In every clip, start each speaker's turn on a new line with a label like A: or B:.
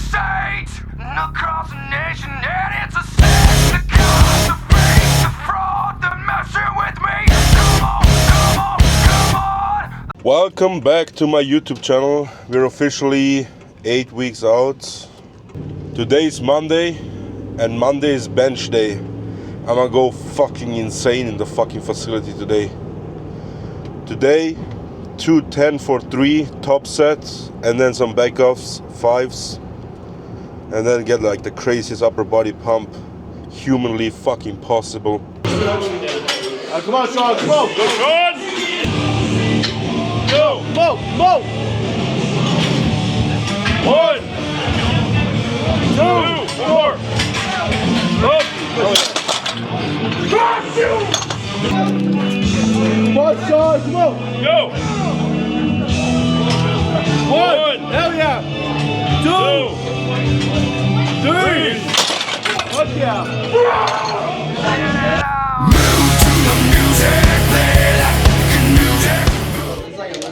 A: state across the nation, and it's a sin. The cost, the fake, the fraud, the messing with me. Come on, come on, come on.
B: Welcome back to my YouTube channel. We're officially 8 weeks out. Today is Monday, and Monday is bench day. I'm gonna go fucking insane in the fucking facility today. Today, 2 10 for 3 top sets, and then some backoffs, 5s, and then get like the craziest upper body pump humanly fucking possible.
C: Come on, Sean, come on!
B: Go, Sean! Go!
C: Mo!
B: 1, 2, 4. Up!
C: Come on, Sean, come on!
B: Go! 1,
C: Hell yeah! 2, 3! Fuck yeah!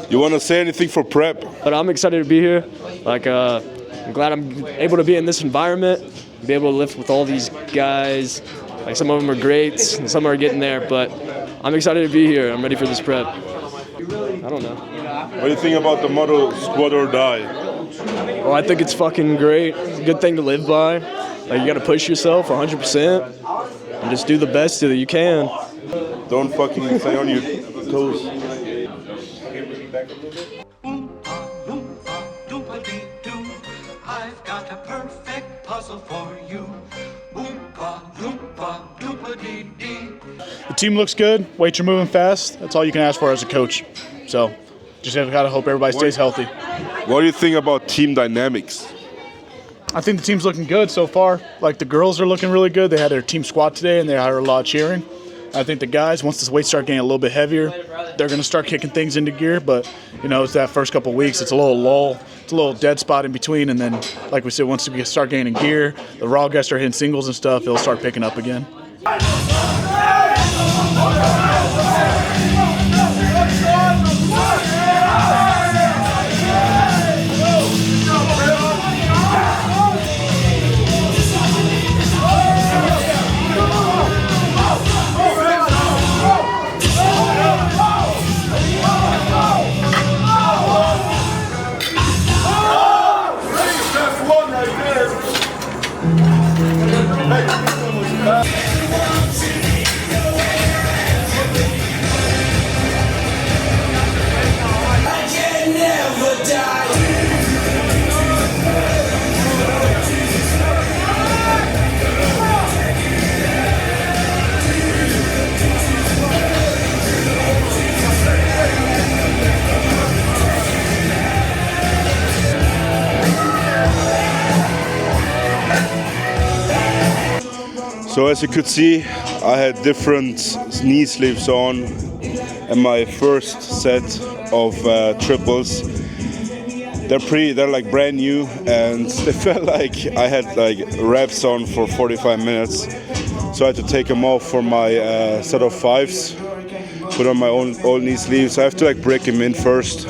B: You wanna say anything for prep?
D: But I'm excited to be here. I'm glad I'm able to be in this environment, be able to lift with all these guys. Like, some of them are greats, and some are getting there, but I'm excited to be here. I'm ready for this prep. I don't know.
B: What do you think about the motto, squat or die?
D: Well, I think it's fucking great. It's a good thing to live by. Like, you gotta push yourself 100% and just do the best that you can.
B: Don't fucking stay on your toes.
A: I've got a perfect puzzle for you. Oompa loompa doopa-dee-dee.
C: The team looks good. Weights are moving fast. That's all you can ask for as a coach. So, just gotta hope everybody stays healthy.
B: What do you think about team dynamics?
C: I think the team's looking good so far. Like, the girls are looking really good. They had their team squat today, and they had a lot of cheering. I think the guys, once the weights start getting a little bit heavier, they're going to start kicking things into gear. But, you know, it's that first couple of weeks. It's a little lull. It's a little dead spot in between. And then, like we said, once we start gaining gear, the raw guys start hitting singles and stuff, it'll start picking up again.
B: So as you could see, I had different knee sleeves on in my first set of triples. They're like brand new, and they felt like I had like reps on for 45 minutes. So I had to take them off for my set of 5s, put on my own old knee sleeves. I have to like break them in first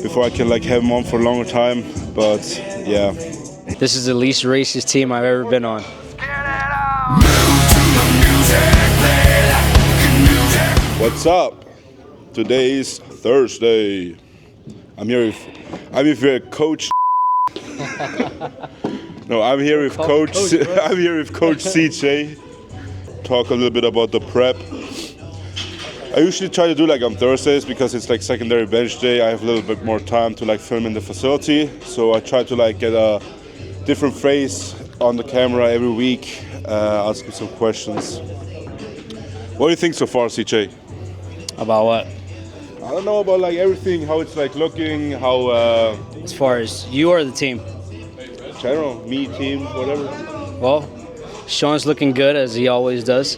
B: before I can like have them on for a longer time. But yeah.
E: This is the least racist team I've ever been on.
B: What's up? Today is Thursday. I'm here with Coach. No, I'm here with Coach. I'm here with Coach CJ. Talk a little bit about the prep. I usually try to do like on Thursdays because it's like secondary bench day. I have a little bit more time to like film in the facility, so I try to like get a different face on the camera every week. Ask you some questions. What do you think so far, CJ?
E: About what?
B: I don't know about like everything, how it's like looking, how
E: As far as you or the team?
B: general, me, team, whatever.
E: Well, Sean's looking good as he always does.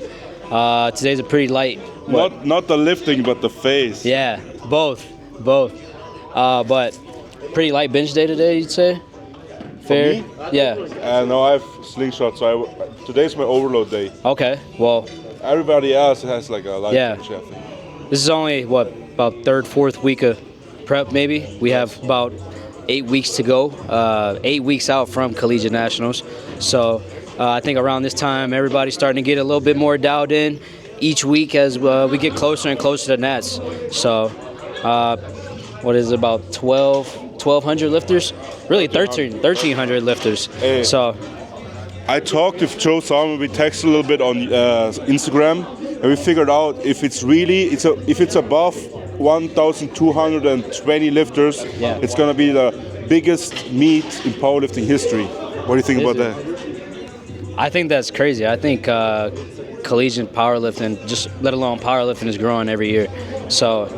E: Today's a pretty light.
B: Not the lifting, but the face.
E: Yeah, both. But pretty light bench day today, you'd say? Fair?
B: me?
E: Yeah.
B: No, I have slingshot, so today's my overload day.
E: Okay. Well,
B: Everybody else has like a light
E: Yeah.
B: bench, I think.
E: this is only, about third, fourth week of prep maybe. We have about 8 weeks to go, 8 weeks out from Collegiate Nationals. So I think around this time, everybody's starting to get a little bit more dialed in each week as we get closer and closer to Nats. So what is it, about 1,200 lifters? Really 1,300 lifters.
B: Hey.
E: So
B: I talked with Joe Salmon. We texted a little bit on Instagram, and we figured out if it's above 1,220 lifters,
E: Yeah.
B: it's gonna be the biggest meet in powerlifting history. What do you think about that?
E: I think that's crazy. I think collegiate powerlifting, just let alone powerlifting, is growing every year. So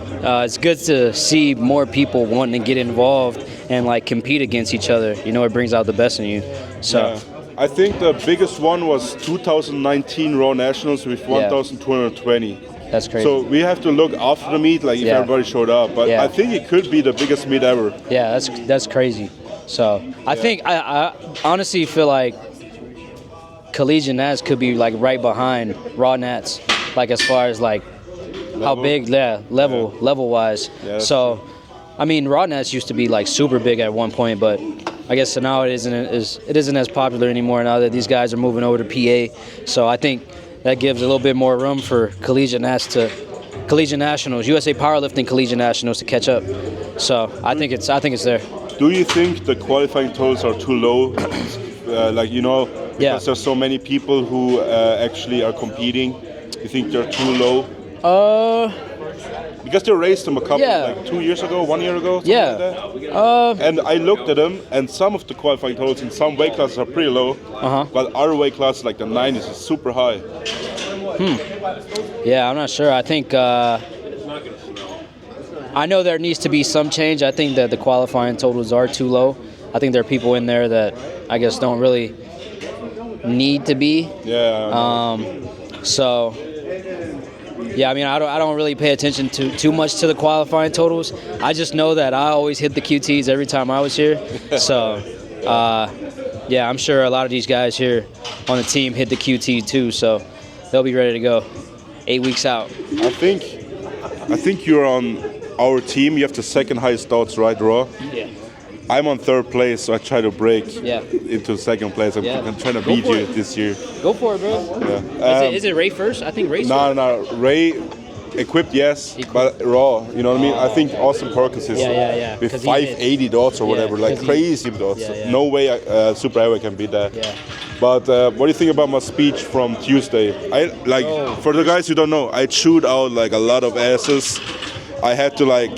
E: it's good to see more people wanting to get involved and like compete against each other. You know, it brings out the best in you. So.
B: Yeah. I think the biggest one was 2019 Raw Nationals with 1,220.
E: That's crazy.
B: So we have to look after the meet, like if
E: Yeah.
B: everybody showed up. But
E: Yeah.
B: I think it could be the biggest meet ever.
E: Yeah, that's crazy. So I think I honestly feel like Collegiate Nats could be like right behind Raw Nats, like as far as like how big, level wise.
B: Yeah,
E: So I mean, Raw Nats used to be like super big at one point, but I guess now it isn't as popular anymore now that these guys are moving over to PA. So I think that gives a little bit more room for Collegiate Nationals, USA Powerlifting Collegiate Nationals to catch up. So I think it's there.
B: Do you think the qualifying totals are too low? Because
E: Yeah.
B: there's so many people who actually are competing. You think they're too low? Because they raised them a couple,
E: Yeah.
B: like 2 years ago, 1 year ago, something
E: Yeah.
B: like that. And I looked at them, and some of the qualifying totals in some weight classes are pretty low, but other weight classes like the 90s is super high.
E: Yeah, I'm not sure. I think I know there needs to be some change. I think that the qualifying totals are too low. I think there are people in there that I guess don't really need to be.
B: Yeah.
E: So yeah, I mean, I don't really pay attention too much to the qualifying totals. I just know that I always hit the QTs every time I was here. So yeah, I'm sure a lot of these guys here on the team hit the QT too. So they'll be ready to go 8 weeks out.
B: I think you're on our team. You have the second highest odds, right, Raw?
E: Yeah.
B: I'm on third place, so I try to break
E: Yeah.
B: into second place. I'm trying to
E: Go
B: beat
E: for
B: you
E: it.
B: this year.
E: Go for it, bro.
B: Yeah.
E: Is it Ray first? I think Ray's
B: No, Ray, equipped, yes, but raw. You know what I mean? I think Austin Perkins is
E: Yeah.
B: with
E: 'Cause he
B: 580 dots or
E: Yeah,
B: whatever, like
E: 'cause he-
B: crazy dots.
E: Yeah.
B: No way Super Heavyweight can beat that.
E: Yeah.
B: But what do you think about my speech from Tuesday? For the guys who don't know, I chewed out like a lot of asses. I had to like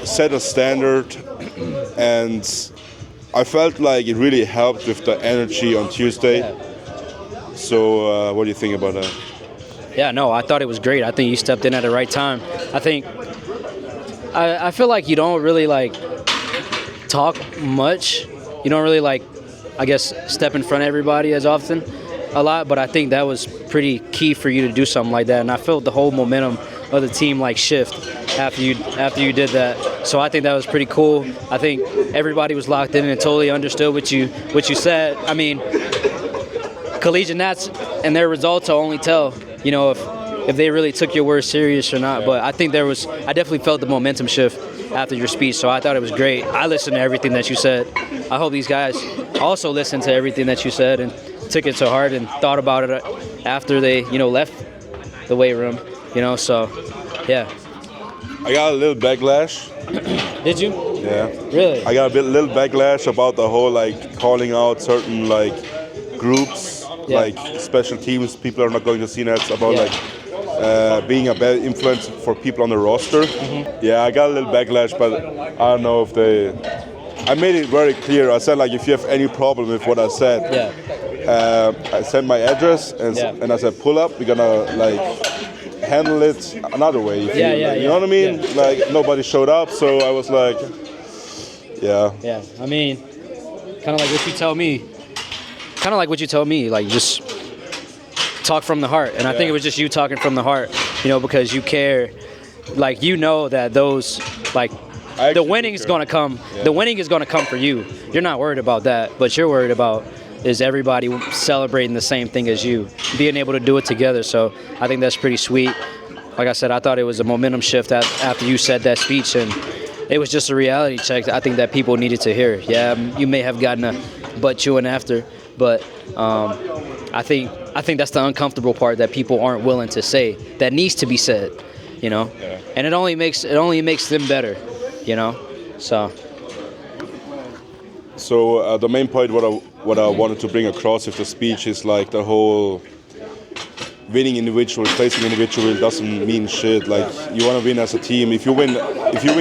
B: set a standard, and I felt like it really helped with the energy on Tuesday.
E: Yeah.
B: So what do you think about that?
E: Yeah, no, I thought it was great. I think you stepped in at the right time. I think I feel like you don't really like talk much. You don't really like, I guess, step in front of everybody as often a lot, but I think that was pretty key for you to do something like that. And I felt the whole momentum of the team like shift after you did that. So I think that was pretty cool. I think everybody was locked in and totally understood what you said. I mean, Collegiate Nats and their results will only tell, you know, if they really took your words serious or not. But I think I definitely felt the momentum shift after your speech, so I thought it was great. I listened to everything that you said. I hope these guys also listened to everything that you said and took it to heart and thought about it after they, you know, left the weight room, you know, so yeah.
B: I got a little backlash.
E: Did you?
B: Yeah.
E: Really?
B: I got a little backlash about the whole like calling out certain like groups,
E: Yeah.
B: like special teams. People are not going to see that. About
E: Yeah.
B: like being a bad influence for people on the roster. Yeah, I got a little backlash, but I don't know if they. I made it very clear. I said like if you have any problem with what I said,
E: Yeah.
B: I sent my address
E: Yeah.
B: and I said pull up. We're gonna like handle it another way. If
E: Yeah,
B: you,
E: yeah,
B: you know what I mean?
E: yeah.
B: Like nobody showed up, so I was like, yeah.
E: Yeah, I mean, kind of like what you told me. Like just talk from the heart, and I think it was just you talking from the heart. You know, because you care. Like you know that those like
B: I
E: the
B: actually
E: winning
B: do
E: is
B: care.
E: going to come.
B: Yeah.
E: The winning is going to come for you. You're not worried about that, but you're worried about is everybody celebrating the same thing as you, being able to do it together. So I think that's pretty sweet. Like I said, I thought it was a momentum shift after you said that speech, and it was just a reality check. I think that people needed to hear. Yeah, you may have gotten a butt chewing after, but I think that's the uncomfortable part that people aren't willing to say. That needs to be said, you know.
B: Yeah.
E: And it only makes them better, you know. So
B: the main point what I wanted to bring across with the speech is like the whole winning individual, placing individual doesn't mean shit. Like you want to win as a team. If you win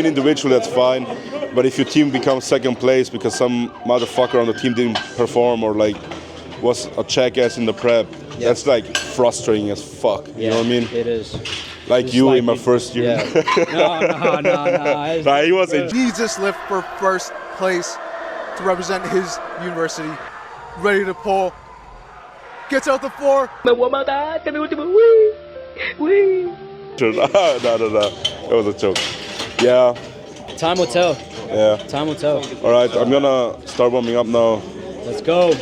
B: individual, that's fine. But if your team becomes second place because some motherfucker on the team didn't perform or like was a jackass in the prep, that's like frustrating as fuck. You know what I mean?
E: It is.
B: Like you in my first year.
E: Yeah. No.
B: Nah, he was a
F: Jesus lift for first place to represent his university. Ready to pull. Gets out the floor.
B: No. It was a joke. Yeah.
E: Time will tell.
B: Yeah.
E: Time will tell.
B: All right, I'm gonna start warming up now.
E: Let's go.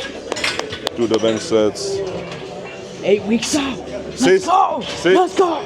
B: Do the bench sets.
E: 8 weeks out.
B: Let's
E: go. Let's go.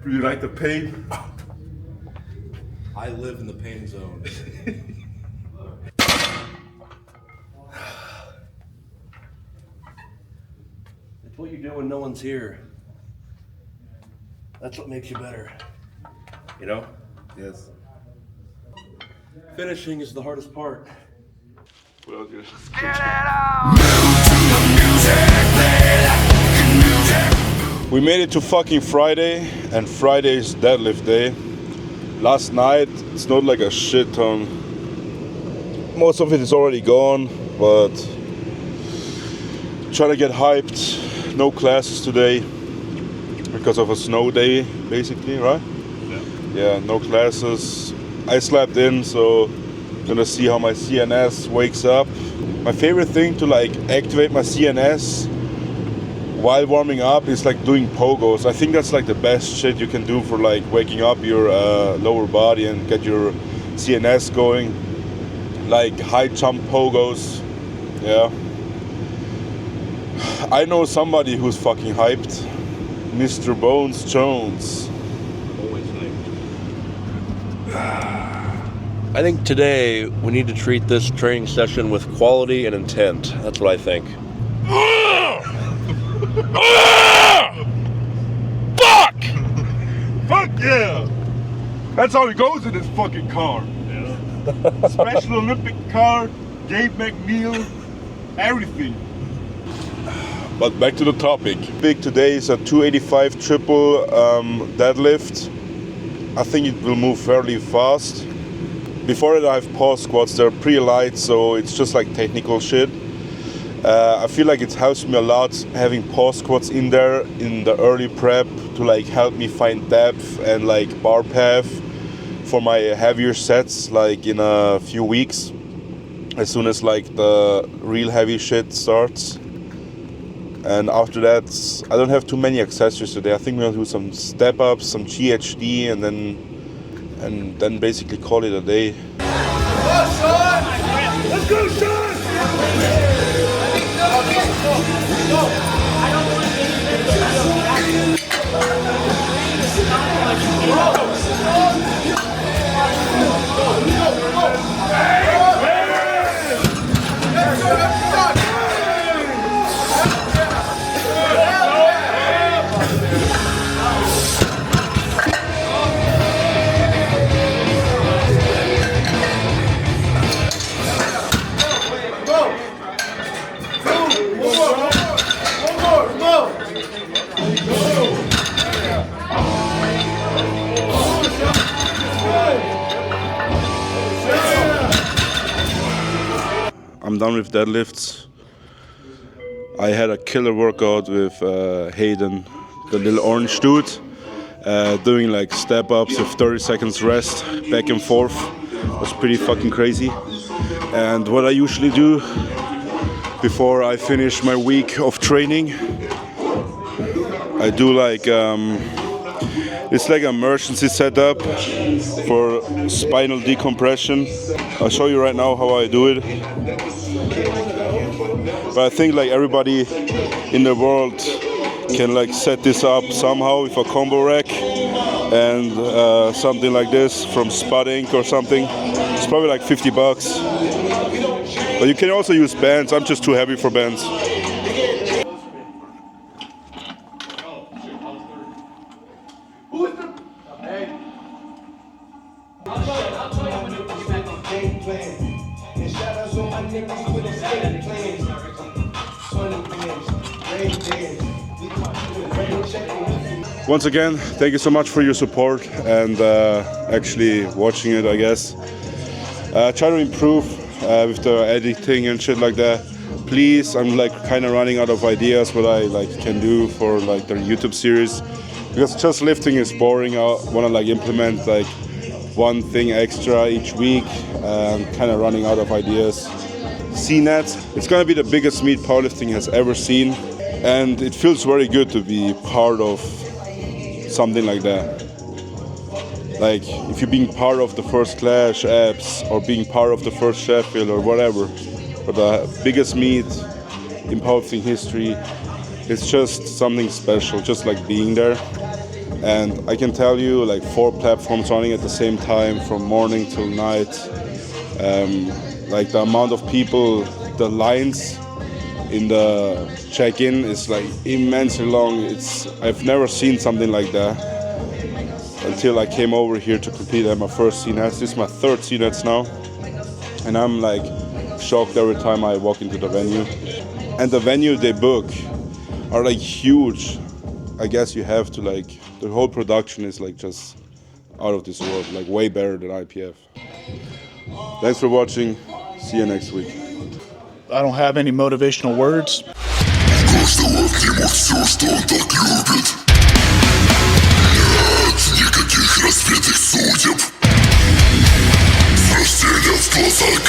B: Do you like the pain?
G: I live in the pain zone. It's what you do when no one's here. That's what makes you better. You know?
B: Yes.
G: Finishing is the hardest part.
B: Well, good.
A: Get it on!
B: We made it to fucking Friday, and Friday is deadlift day. Last night, it snowed like a shit ton. Most of it is already gone, but trying to get hyped. No classes today because of a snow day, basically, right? Yeah, no classes. I slept in, so gonna see how my CNS wakes up. My favorite thing to like activate my CNS while warming up is like doing pogos. I think that's like the best shit you can do for like waking up your lower body and get your CNS going. Like high jump pogos, yeah. I know somebody who's fucking hyped. Mr. Bones Jones.
G: Always I think today we need to treat this training session with quality and intent. That's what I think.
B: Fuck! Fuck yeah! That's how it goes in this fucking car. Yeah. Special Olympic car, Gabe McNeil, everything. But back to the topic. Big today is a 285 triple deadlift. I think it will move fairly fast. Before that I have pause squats. They're pretty light, so it's just like technical shit. I feel like it helps me a lot having pause squats in there in the early prep to like help me find depth and like bar path for my heavier sets like in a few weeks, as soon as like the real heavy shit starts. And after that, I don't have too many accessories today. I think we'll do some step ups, some GHD, and then basically call it a day.
A: Let's go, Sean!
B: I'm done with deadlifts. I had a killer workout with Hayden, the little orange dude, doing like step ups with 30 seconds rest, back and forth. It was pretty fucking crazy. And what I usually do before I finish my week of training, I do like it's like an emergency setup for spinal decompression. I'll show you right now how I do it. But I think like everybody in the world can like set this up somehow with a combo rack and something like this from Spud Inc. or something. It's probably like $50. But you can also use bands. I'm just too heavy for bands. Once again, thank you so much for your support and actually watching it, I guess. Try to improve with the editing and shit like that. Please, I'm like kind of running out of ideas what I like can do for like the YouTube series, because just lifting is boring. I want to like implement like one thing extra each week. I'm kind of running out of ideas. CNET, it's gonna be the biggest meet powerlifting has ever seen, and it feels very good to be part of something like that. Like if you're being part of the first Clash Abs or being part of the first Sheffield or whatever, but the biggest meet in powerlifting history, it's just something special, just like being there. And I can tell you, like 4 platforms running at the same time from morning till night. Like the amount of people, the lines in the check-in is like immensely long. I've never seen something like that until I came over here to compete at my first CNETs. This is my 3rd CNETs now, and I'm like shocked every time I walk into the venue. And the venue they book are like huge. I guess you have to like, the whole production is like just out of this world, like way better than IPF. Thanks for watching. See you next week.
C: I don't have any motivational words.
H: Каждого в нему все, что он так любит. Нет никаких разбитых судеб. С рождения в глазах